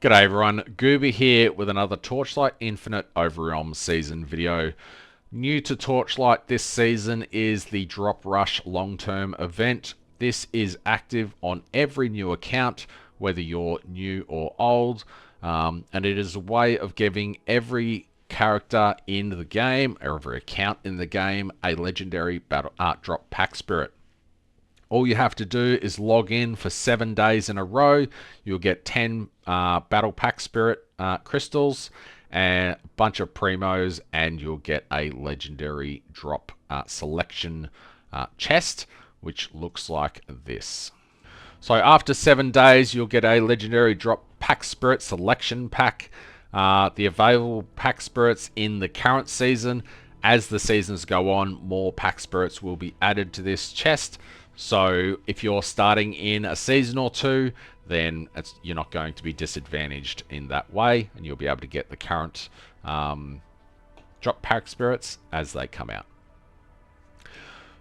G'day everyone, Gooba here with another Torchlight Infinite Overrealm season video. New to Torchlight this season is the Drop Rush long-term event. This is active on every new account, whether you're new or old, and it is a way of giving every character in the game, or every account in the game, a legendary battle drop pack spirit. All you have to do is log in for 7 days in a row. You'll get 10 Battle Pack Spirit crystals and a bunch of primos, and you'll get a legendary drop selection chest, which looks like this. So after 7 days, you'll get a legendary drop pack spirit selection pack. The available pack spirits in the current season. As the seasons go on, more pack spirits will be added to this chest. So if you're starting in a season or two, then you're not going to be disadvantaged in that way, and you'll be able to get the current drop pack spirits as they come out.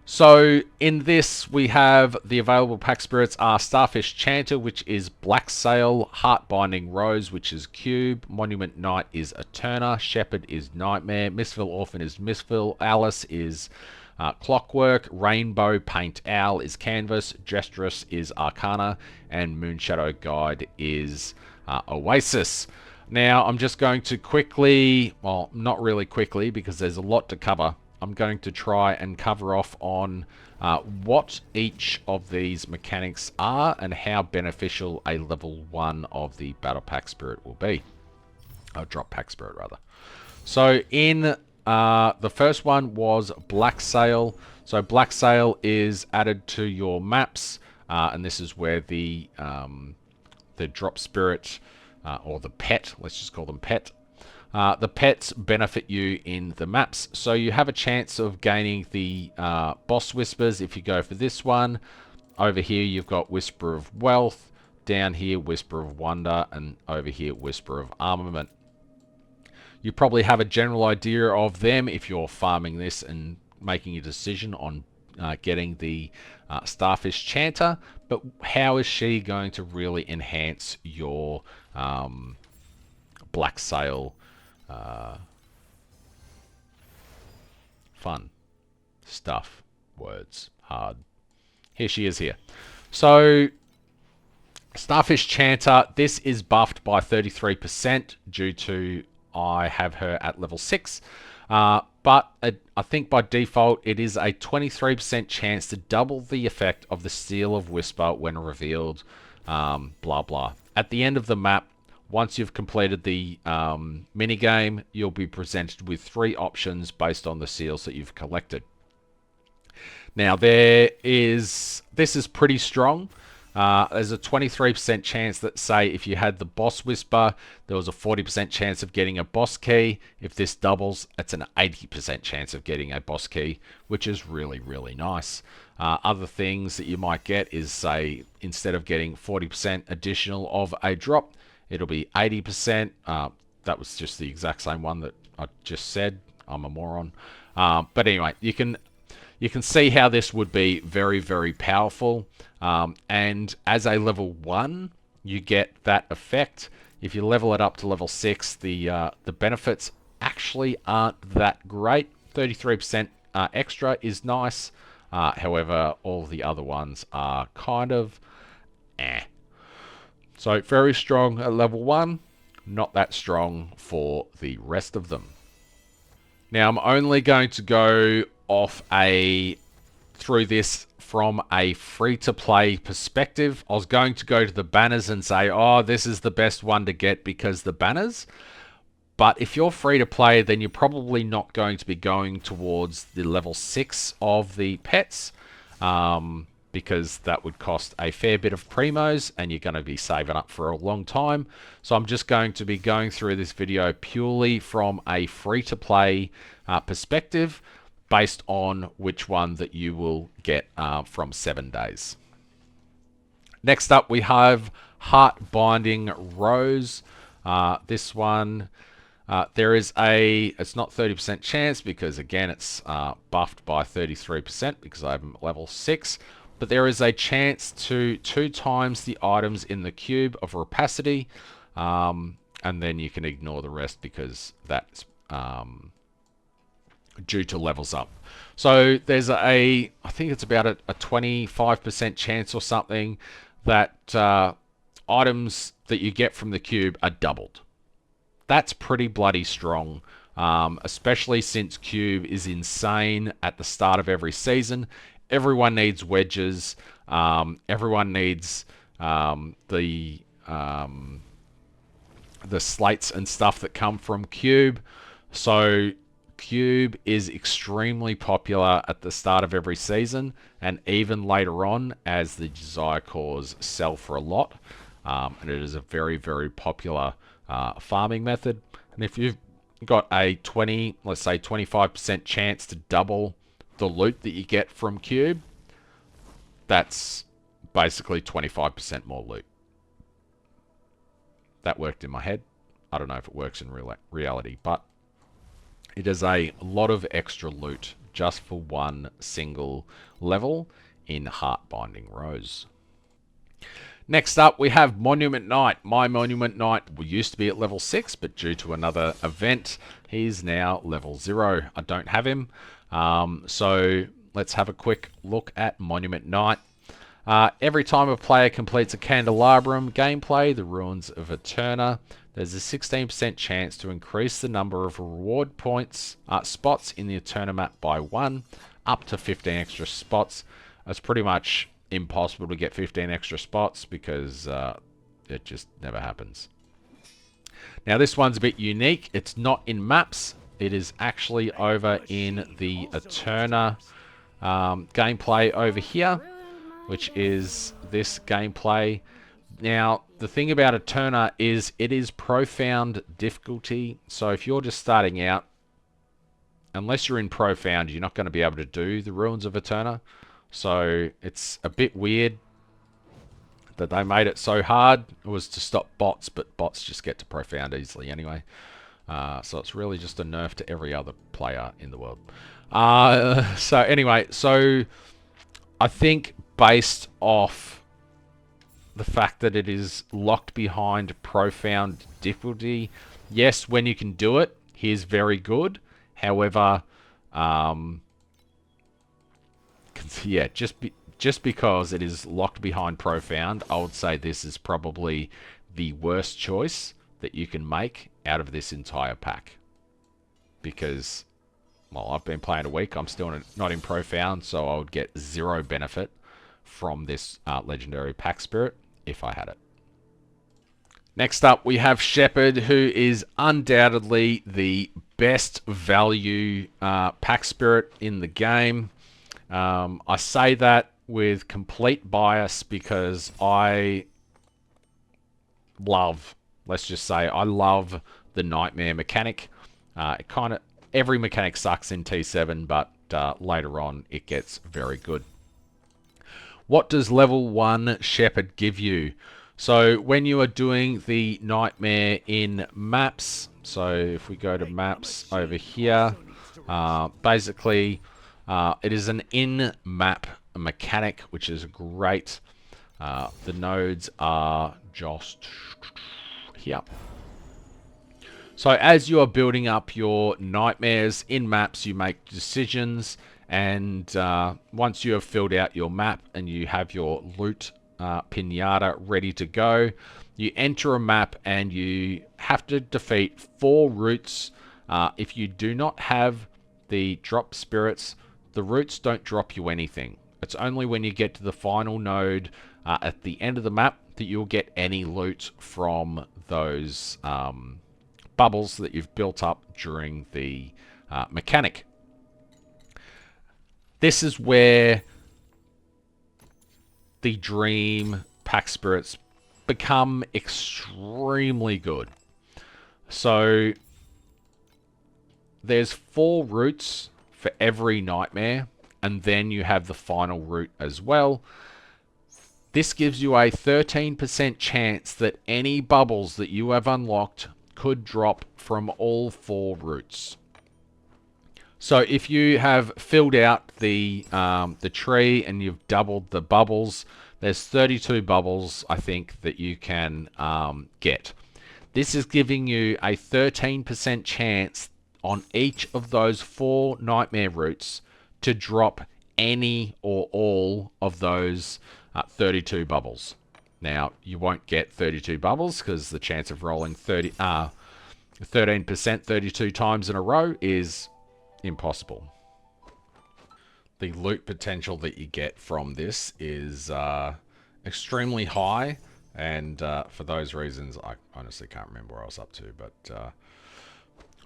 So in this, we have the available pack spirits are Starfish Chanter, which is Black Sail, Heartbinding Rose, which is Cube, Monument Knight is Eterna, Shepherd is Nightmare, Mistville Orphan is Mistville, Alice is Clockwork, Rainbow Paint Owl is Canvas, Gestress is Arcana, and Moonshadow Guide is Oasis. Now, I'm just going to quickly, well, not really quickly because there's a lot to cover. I'm going to try and cover off on what each of these mechanics are and how beneficial a level 1 of the Battle Pack Spirit will be. Drop Pack Spirit, rather. So in the first one was Black Sail. So Black Sail is added to your maps, and this is where the drop spirit, or the pet, let's just call them pet. The pets benefit you in the maps, so you have a chance of gaining the boss whispers if you go for this one. Over here you've got Whisper of Wealth, down here Whisper of Wonder, and over here Whisper of Armament. You probably have a general idea of them if you're farming this and making a decision on getting the Starfish Chanter, but how is she going to really enhance your Black Sail fun stuff, words, hard. Here she is here. So Starfish Chanter, this is buffed by 33% due to I have her at level 6, but I think by default it is a 23% chance to double the effect of the Seal of Whisper when revealed, blah blah. At the end of the map, once you've completed the minigame, you'll be presented with 3 options based on the seals that you've collected. Now this is pretty strong. There's a 23% chance that, say, if you had the Boss Whisper, there was a 40% chance of getting a boss key. If this doubles, it's an 80% chance of getting a boss key, which is really, really nice. Other things that you might get is, say, instead of getting 40% additional of a drop, it'll be 80%. That was just the exact same one that I just said. I'm a moron. But anyway, you can see how this would be very, very powerful. And as a level 1, you get that effect. If you level it up to level 6, the benefits actually aren't that great. 33% extra is nice. However, all the other ones are kind of eh. So very strong at level 1, not that strong for the rest of them. Now I'm only going to go off through this from a free-to-play perspective. I was going to go to the banners and say, oh, this is the best one to get because the banners. But if you're free-to-play, then you're probably not going to be going towards the level 6 of the pets, because that would cost a fair bit of primos and you're going to be saving up for a long time. So I'm just going to be going through this video purely from a free-to-play perspective, based on which one that you will get from 7 days. Next up, we have Heartbinding Rose. This one, there is it's not 30% chance because, again, it's buffed by 33% because I'm level 6. But there is a chance to 2 times the items in the cube of rapacity. and then you can ignore the rest because that's due to levels up. So there's I think it's about a 25% chance or something that items that you get from the cube are doubled. That's pretty bloody strong, especially since cube is insane at the start of every season. Everyone needs wedges. Everyone needs the slates and stuff that come from cube. So cube is extremely popular at the start of every season, and even later on as the desire cores sell for a lot. And it is a very, very popular farming method. And if you've got a 20, let's say 25% chance to double the loot that you get from cube, that's basically 25% more loot. That worked in my head. I don't know if it works in reality, but it is a lot of extra loot just for one single level in Heartbinding Rose. Next up, we have Monument Knight. My Monument Knight used to be at level 6, but due to another event, he's now level 0. I don't have him. So let's have a quick look at Monument Knight. Every time a player completes a Candelabrum gameplay, the Ruins of Eterna, there's a 16% chance to increase the number of reward points spots in the Eterna map by 1, up to 15 extra spots. It's pretty much impossible to get 15 extra spots because it just never happens. Now this one's a bit unique. It's not in maps. It is actually over in the Eterna gameplay over here, which is this gameplay. Now, the thing about Eterna is it is profound difficulty. So if you're just starting out, unless you're in profound, you're not going to be able to do the Ruins of Eterna. So it's a bit weird that they made it so hard. It was to stop bots, but bots just get to profound easily anyway. So it's really just a nerf to every other player in the world. So anyway, so I think based off the fact that it is locked behind profound difficulty, yes, when you can do it, he is very good. However, yeah, just because it is locked behind profound, I would say this is probably the worst choice that you can make out of this entire pack. Because, well, I've been playing a week, I'm still not in profound, so I would get 0 benefit from this legendary pack spirit if I had it. Next up, we have Shepherd, who is undoubtedly the best value pack spirit in the game. I say that with complete bias because I love, let's just say, I love the Nightmare mechanic. It kind of, every mechanic sucks in T7, but later on it gets very good. What does level 1 Shepherd give you? So when you are doing the Nightmare in maps, so if we go to maps over here, basically it is an in-map mechanic, which is great. The nodes are just here. So as you are building up your nightmares in maps, you make decisions, and once you have filled out your map and you have your loot pinata ready to go, you enter a map and you have to defeat 4 roots. If you do not have the drop spirits, the roots don't drop you anything. It's only when you get to the final node at the end of the map that you'll get any loot from those bubbles that you've built up during the mechanic. This is where the Dream pack spirits become extremely good. So there's 4 roots for every nightmare, and then you have the final route as well. This gives you a 13% chance that any bubbles that you have unlocked could drop from all 4 routes. So if you have filled out the tree and you've doubled the bubbles, there's 32 bubbles I think that you can get. This is giving you a 13% chance on each of those 4 nightmare routes to drop any or all of those 32 bubbles. Now, you won't get 32 bubbles because the chance of rolling 13% 32 times in a row is impossible. The loot potential that you get from this is extremely high, and for those reasons, I honestly can't remember where I was up to, but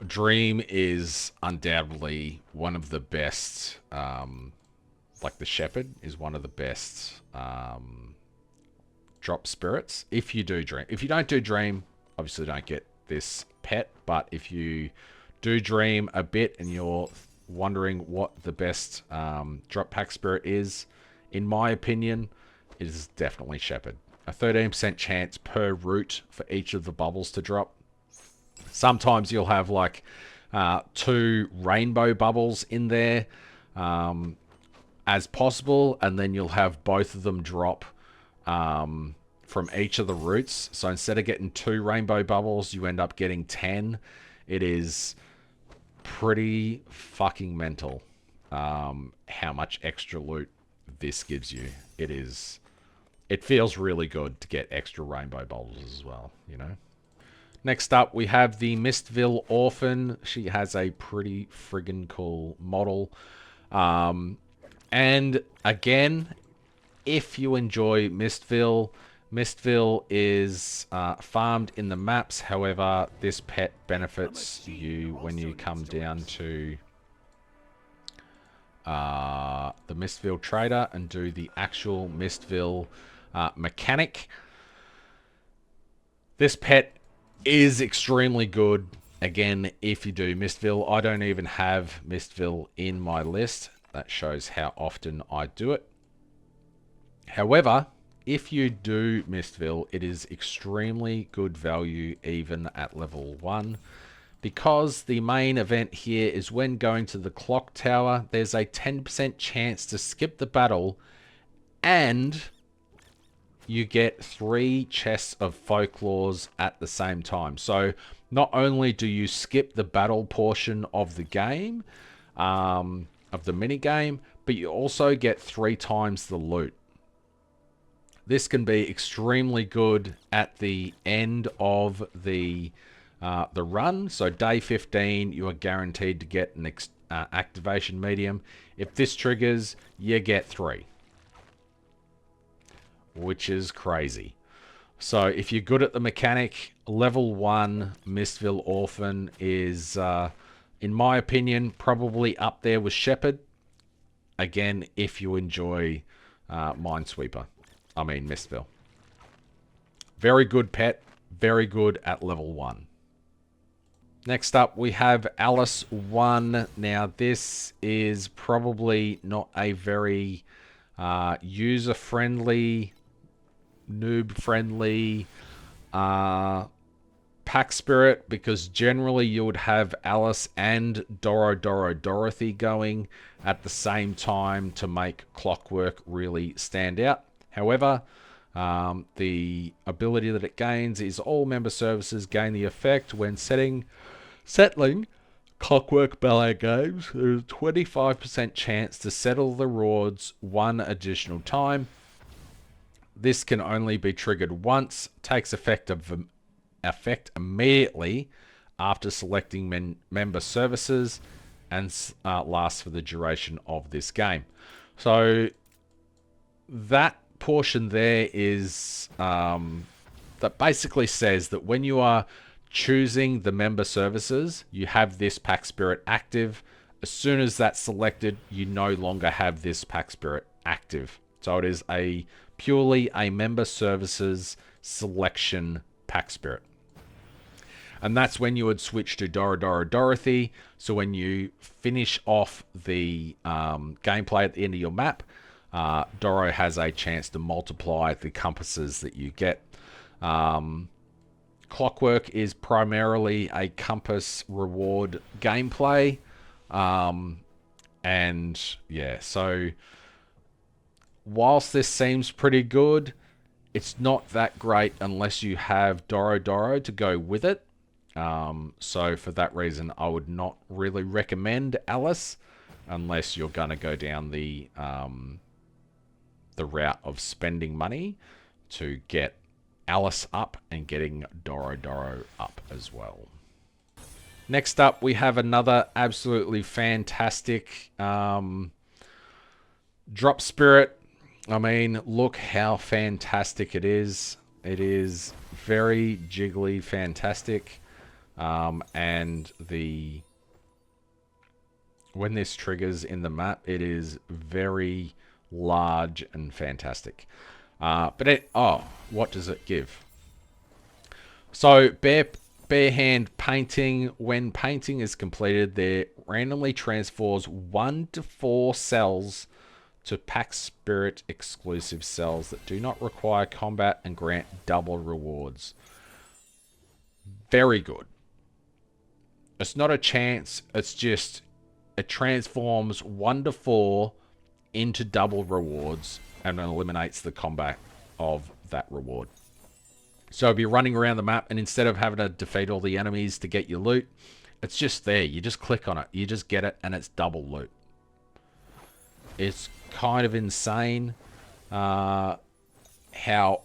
Dream is undoubtedly one of the best, like the Shepherd is one of the best drop spirits if you do Dream. If you don't do Dream, obviously don't get this pet, but if you do Dream a bit and you're wondering what the best drop pack spirit is, in my opinion, it is definitely Shepherd. A 13% chance per route for each of the bubbles to drop. Sometimes you'll have like 2 rainbow bubbles in there as possible, and then you'll have both of them drop from each of the routes. So instead of getting 2 rainbow bubbles, you end up getting 10. It is pretty fucking mental how much extra loot this gives you. It feels really good to get extra rainbow bubbles as well, you know. Next up, we have the Mistville Orphan. She has a pretty friggin' cool model. And again, if you enjoy Mistville, Mistville is farmed in the maps. However, this pet benefits you when you come down to the Mistville Trader and do the actual Mistville mechanic. This pet is extremely good. Again, if you do Mistville, I don't even have Mistville in my list. That shows how often I do it. However, if you do Mistville, it is extremely good value even at level 1. Because the main event here is when going to the clock tower, there's a 10% chance to skip the battle, and you get 3 chests of folklores at the same time. So not only do you skip the battle portion of the game, of the mini game, but you also get 3 times the loot. This can be extremely good at the end of the run. So day 15, you are guaranteed to get an activation medium. If this triggers, you get 3, which is crazy. So if you're good at the mechanic, level 1 Mistville Orphan is, in my opinion, probably up there with Shepherd. Again, if you enjoy Minesweeper. I mean Mistville. Very good pet. Very good at level 1. Next up, we have Alice 1. Now, this is probably not a very user-friendly, noob-friendly pack spirit, because generally you would have Alice and Dorothy going at the same time to make Clockwork really stand out. However, the ability that it gains is all member services gain the effect when settling Clockwork Ballet games. There's a 25% chance to settle the rewards 1 additional time. This can only be triggered once, takes effect immediately after selecting member services, and lasts for the duration of this game. So that portion there is that basically says that when you are choosing the member services, you have this pack spirit active. As soon as that's selected, you no longer have this pack spirit active. So it is purely a member services selection pack spirit. And that's when you would switch to Dorothy. So when you finish off the gameplay at the end of your map, Doro has a chance to multiply the compasses that you get. Clockwork is primarily a compass reward gameplay. And yeah, so whilst this seems pretty good, It's not that great unless you have Doro Doro to go with it. So for that reason, I would not really recommend Alice unless you're going to go down the route of spending money to get Alice up and getting Doro Doro up as well. Next up, we have another absolutely fantastic Drop Spirit. I mean, look how fantastic it is. It is very jiggly fantastic. And when this triggers in the map, it is very large and fantastic. What does it give? So bare hand painting. When painting is completed, there randomly transfers 1 to 4 cells to Pactspirits exclusive cells that do not require combat and grant double rewards. Very good. It's not a chance, it's just it transforms 1 to 4 into double rewards and eliminates the combat of that reward. So if you're running around the map and instead of having to defeat all the enemies to get your loot, it's just there. You just click on it, you just get it, and it's double loot. It's kind of insane how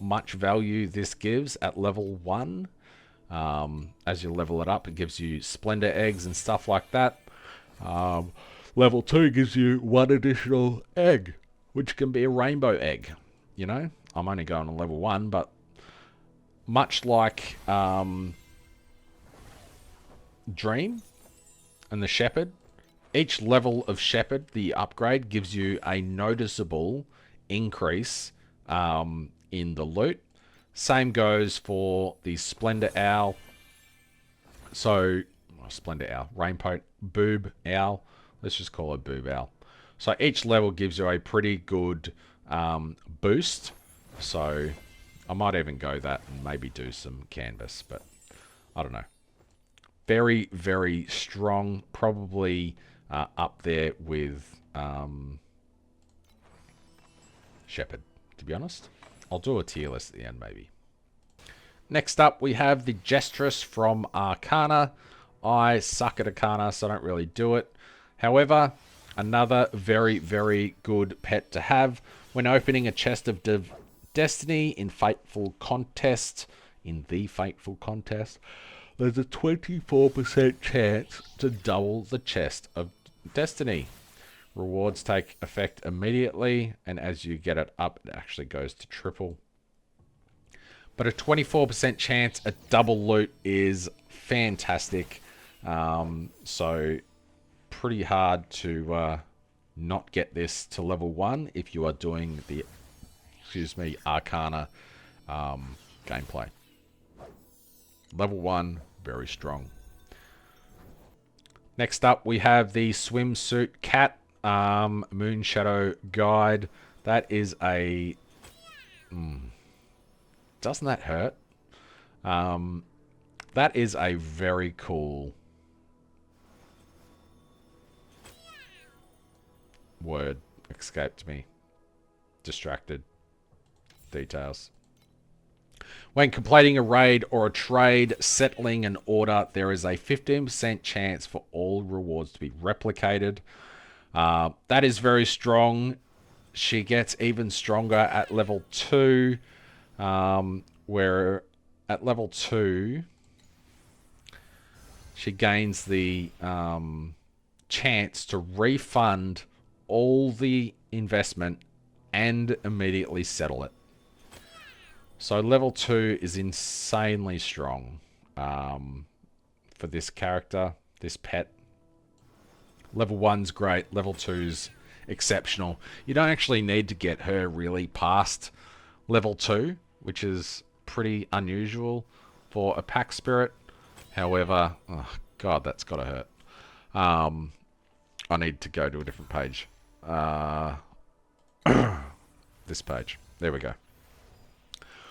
much value this gives at level 1. As you level it up, it gives you Splendor eggs and stuff like that. Level 2 gives you 1 additional egg, which can be a rainbow egg. You know, I'm only going on level 1, but much like Dream and the Shepherd, each level of Shepherd, the upgrade, gives you a noticeable increase in the loot. Same goes for the Splendor Owl. So, Splendor Owl, Rainbow Boob Owl. Let's just call it Boob Owl. So each level gives you a pretty good boost. So I might even go that and maybe do some canvas, but I don't know. Very, very strong. Probably up there with Shepherd, to be honest. I'll do a tier list at the end, maybe. Next up, we have the Gestress from Arcana. I suck at Arcana, so I don't really do it. However, another very, very good pet to have. When opening a chest of Destiny in the Fateful Contest, there's a 24% chance to double the chest of Destiny. Rewards take effect immediately, and as you get it up, it actually goes to triple. But a 24% chance at double loot is fantastic. So pretty hard to not get this to level 1 if you are doing the Arcana gameplay. Level 1, very strong. Next up, we have the Swimsuit Cat Moonshadow Guide. That is a... doesn't that hurt? That is a very cool word. Escaped me. Distracted. Details. When completing a raid or a trade, settling an order, there is a 15% chance for all rewards to be replicated. That is very strong. She gets even stronger at level 2, where at level 2, she gains the chance to refund all the investment and immediately settle it. So level 2 is insanely strong for this character, this pet. Level 1's great, level 2's exceptional. You don't actually need to get her really past level 2, which is pretty unusual for a pack spirit. However, oh god, that's gotta hurt. I need to go to a different page. This page. There we go.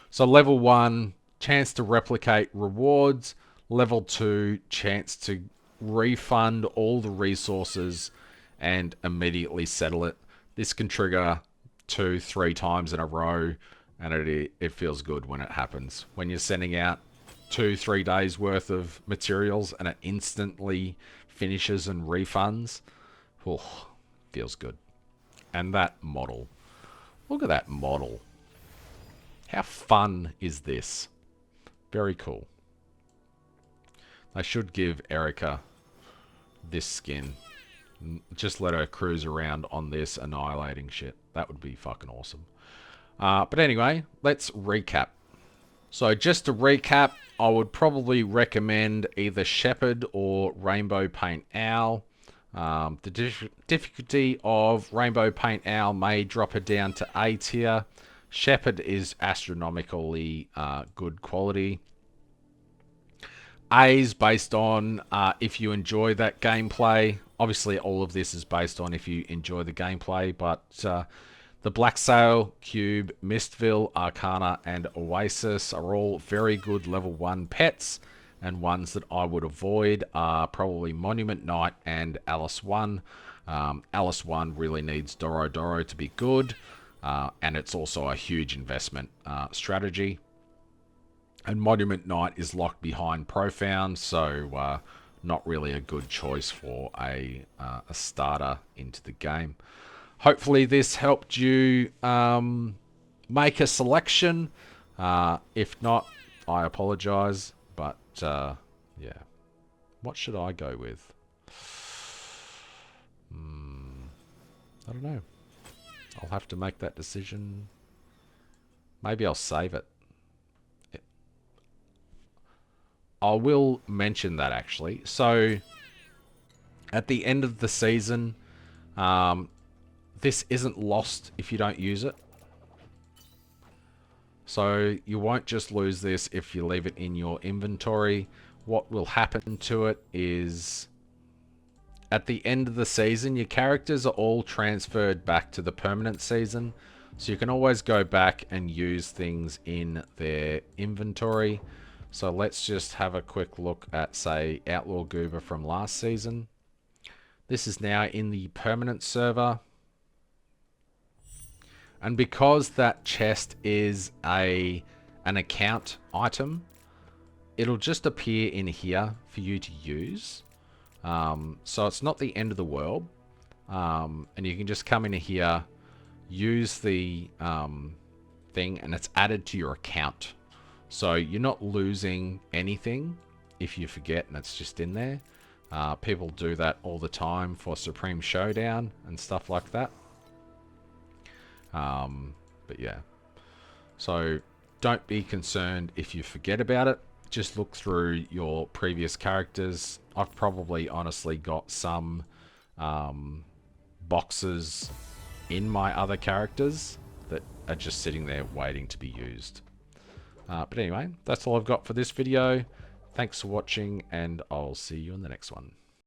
So level 1, chance to replicate rewards. Level 2, chance to refund all the resources and immediately settle it. This can trigger 2-3 times in a row And it feels good when it happens. When you're sending out 2-3 days worth of materials and it instantly finishes and refunds. Oh, feels good. And that model. Look at that model. How fun is this? Very cool. They should give Erica this skin. Just let her cruise around on this annihilating shit. That would be fucking awesome. But anyway, let's recap. So just to recap, I would probably recommend either Shepherd or Rainbow Paint Owl. The difficulty of Rainbow Paint Owl may drop her down to A tier. Shepherd is astronomically good quality. A is based on if you enjoy that gameplay. Obviously, all of this is based on if you enjoy the gameplay, but the Black Sail, Cube, Mistville, Arcana, and Oasis are all very good level 1 pets, and ones that I would avoid are probably Monument Knight and Alice 1. Alice 1 really needs Doro Doro to be good, and it's also a huge investment strategy. And Monument Knight is locked behind Profound, so not really a good choice for a starter into the game. Hopefully this helped you make a selection. If not, I apologize. But, yeah. What should I go with? I don't know. I'll have to make that decision. Maybe I'll save it. I will mention that, actually. So, at the end of the season, this isn't lost if you don't use it. So you won't just lose this if you leave it in your inventory. What will happen to it is at the end of the season, your characters are all transferred back to the permanent season. So you can always go back and use things in their inventory. So let's just have a quick look at, say, Outlaw Gooba from last season. This is now in the permanent server. And because that chest is an account item, it'll just appear in here for you to use. So it's not the end of the world. And you can just come in here, use the thing, and it's added to your account. So you're not losing anything if you forget and it's just in there. People do that all the time for Supreme Showdown and stuff like that. But yeah, so don't be concerned if you forget about it. Just look through your previous characters. I've probably honestly got some boxes in my other characters that are just sitting there waiting to be used. But anyway, that's all I've got for this video. Thanks for watching, and I'll see you in the next one.